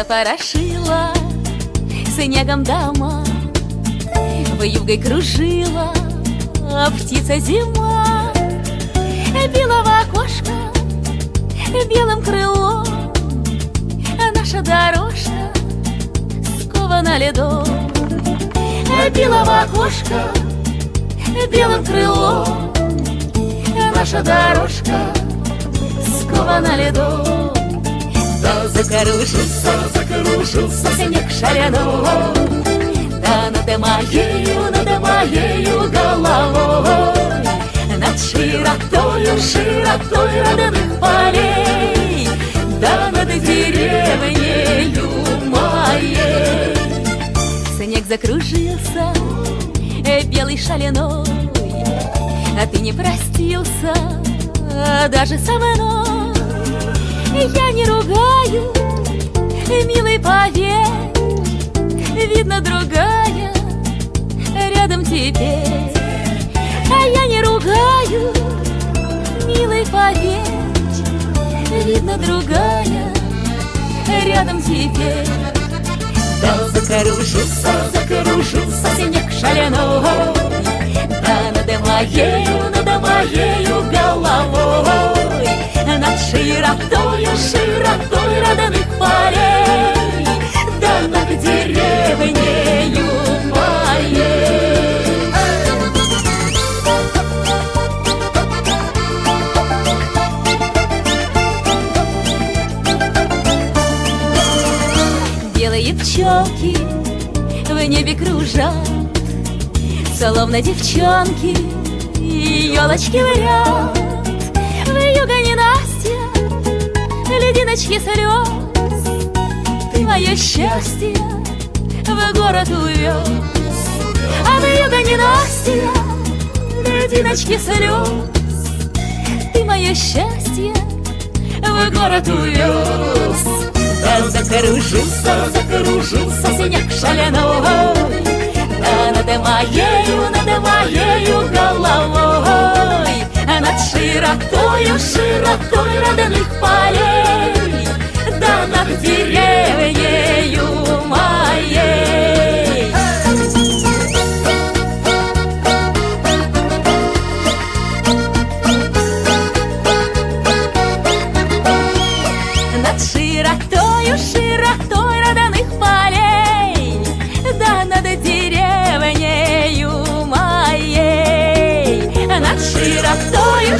запорошила снегом дома, вьюгой кружила птица зима. Била в окошко белым крылом, наша дорожка скована льдом. Била в окошко белым крылом, наша дорожка скована льдом. Да закружился снег шаляной, да над моею головой, над широтою родных полей, да над деревнею моей. Снег закружился белый шаляной, а ты не простился даже со мной. Я не ругаю, милый, поверь, видно, другая рядом теперь. А я не ругаю, милый, поверь, видно, другая рядом теперь. Да закружился снег шаляной, да над моею головой, над широтою родных полей, да над деревнею моей. Белые пчелки в небе кружат, словно девчонки елочки в ряд. Вьюга ненастья, лединочки слез, ты мое счастье в город увез. А вьюга ненастья, лединочки слез, ты мое счастье в город увез. Да закружился снег шаляной, да над моею головой, над широтою родных полей, да над деревнею моей. Над широтою родных полей, да над деревнею моей. Над широтою